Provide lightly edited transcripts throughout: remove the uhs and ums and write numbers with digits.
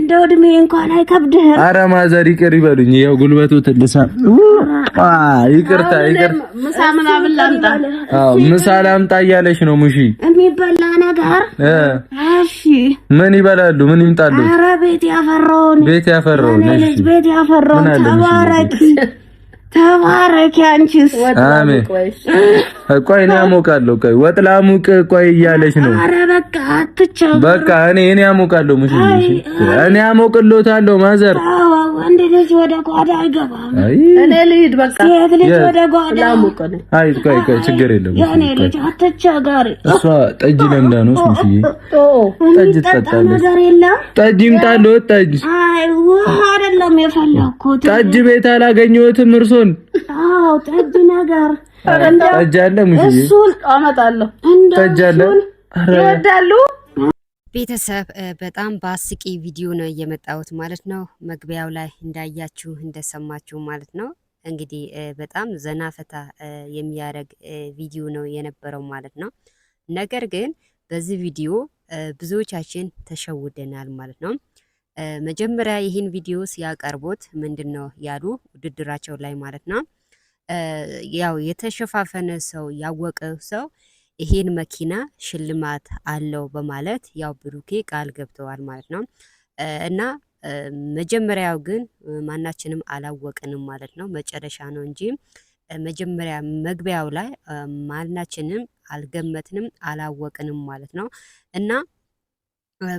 እንደው እድሜ እንኳን አይከብድህም። ኧረ ማዘር ይቅር ይበሉኝ። ይኸው ጉልበቱ ትልሳ ይቅርታ ምሳ ምናምን ላምጣ? አዎ ምሳ ላምጣ እያለሽ ነው ሙሺ? የሚበላ ነገር እሺ ምን ይበላሉ? ምን ይምጣሉ? ኧረ ቤት ያፈራውን እሺ ቤት ያፈራውን ተባረክ አንቺስ? አሜን። ቆይ እኔ አሞቃለሁ። ቆይ ወጥ ላሙቅ ቆይ እያለች ነው። ኧረ በቃ አትቻው። በቃ እኔ አሞቃለሁ። ሙሽ እኔ አሞቅሎታለሁ። ማዘር ወንድ ልጅ ወደ ጓዳ አይገባም። እኔ ልሂድ በቃ። ሴት ልጅ ወደ ጓዳ ላሙቅ ነው። አይ ቆይ ችግር የለም። የኔ ልጅ አትቸገሪ። እሷ ጠጅ ለምዳ ነው ሙሽዬ። ጠጅ ትጠጣለች። ነገር የለም። ጠጅ ይምጣልህ። ጠጅ አይ ውሃ አይደለም የፈለኩት። ጠጅ ቤት አላገኘሁትም እርሶን። አዎ ጠጅ ነገር ጠጅ አለ ሙሽዬ? እሱን አመጣለሁ። ጠጅ አለ ይወዳሉ። ቤተሰብ በጣም በአስቂ ቪዲዮ ነው እየመጣሁት ማለት ነው። መግቢያው ላይ እንዳያችሁ እንደሰማችሁ ማለት ነው። እንግዲህ በጣም ዘና ፈታ የሚያደርግ ቪዲዮ ነው የነበረው ማለት ነው። ነገር ግን በዚህ ቪዲዮ ብዙዎቻችን ተሸውደናል ማለት ነው። መጀመሪያ ይህን ቪዲዮ ሲያቀርቡት ምንድነው ያሉ ውድድራቸው ላይ ማለት ነው። ያው የተሸፋፈነ ሰው ያወቀ ሰው ይሄን መኪና ሽልማት አለው በማለት ያው ብሩኬ ቃል ገብተዋል ማለት ነው። እና መጀመሪያው ግን ማናችንም አላወቅንም ማለት ነው። መጨረሻ ነው እንጂ መጀመሪያ መግቢያው ላይ ማናችንም አልገመትንም አላወቅንም ማለት ነው። እና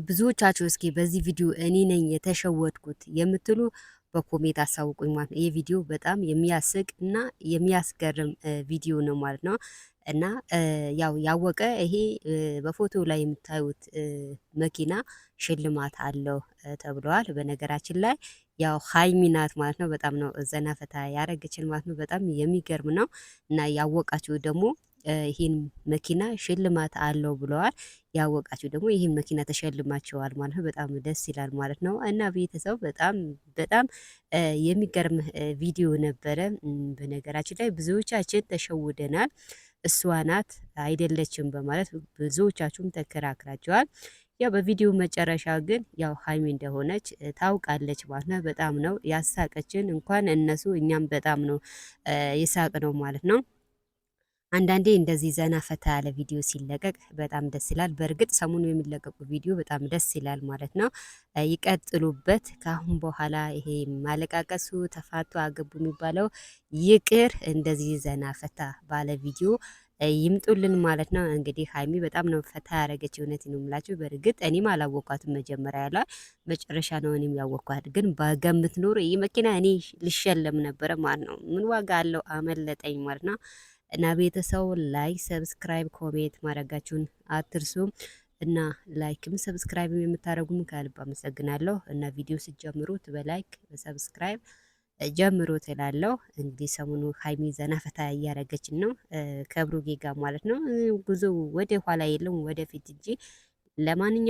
ብዙዎቻችሁ እስኪ በዚህ ቪዲዮ እኔ ነኝ የተሸወድኩት የምትሉ በኮሜንት አሳውቁኝ ማለት ነው። ይህ ቪዲዮ በጣም የሚያስቅ እና የሚያስገርም ቪዲዮ ነው ማለት ነው። እና ያው ያወቀ ይሄ በፎቶ ላይ የምታዩት መኪና ሽልማት አለው ተብለዋል። በነገራችን ላይ ያው ሀይሚ ናት ማለት ነው። በጣም ነው ዘና ፈታ ያረገችን ማለት ነው። በጣም የሚገርም ነው። እና ያወቃችሁ ደግሞ ይህን መኪና ሽልማት አለው ብለዋል። ያወቃችሁ ደግሞ ይህን መኪና ተሸልማቸዋል ማለት ነው። በጣም ደስ ይላል ማለት ነው። እና ቤተሰብ በጣም የሚገርም ቪዲዮ ነበረ። በነገራችን ላይ ብዙዎቻችን ተሸውደናል። እሷ ናት አይደለችም በማለት ብዙዎቻችሁም ተከራክራቸዋል። ያው በቪዲዮ መጨረሻ ግን ያው ሀይሚ እንደሆነች ታውቃለች ማለት ነው። በጣም ነው ያሳቀችን። እንኳን እነሱ እኛም በጣም ነው የሳቅ ነው ማለት ነው። አንዳንዴ እንደዚህ ዘና ፈታ ያለ ቪዲዮ ሲለቀቅ በጣም ደስ ይላል። በእርግጥ ሰሞኑ የሚለቀቁ ቪዲዮ በጣም ደስ ይላል ማለት ነው። ይቀጥሉበት። ከአሁን በኋላ ይሄ ማለቃቀሱ ተፋቱ አገቡ የሚባለው ይቅር። እንደዚህ ዘና ፈታ ባለ ቪዲዮ ይምጡልን ማለት ነው። እንግዲህ ሀይሚ በጣም ነው ፈታ ያደረገች። እውነት ነው የምላችሁ። በእርግጥ እኔም አላወኳትም መጀመሪያ ላይ፣ መጨረሻ ነው እኔም ያወኳት። ግን በገምት ኖሮ ይህ መኪና እኔ ልሸለም ነበረ ማለት ነው። ምን ዋጋ አለው? አመለጠኝ ማለት ነው። እና ቤተሰው ላይክ፣ ሰብስክራይብ፣ ኮሜንት ማድረጋችሁን አትርሱ። እና ላይክም ሰብስክራይብም የምታደርጉም ከልብ አመሰግናለሁ። እና ቪዲዮ ስትጀምሩት በላይክ በሰብስክራይብ ጀምሮ ትላለሁ። እንግዲህ ሰሞኑ ሀይሚ ዘና ፈታ እያደረገችን ነው ከብሩኬ ጋር ማለት ነው። ጉዞ ወደ ኋላ የለም ወደፊት እንጂ። ለማንኛውም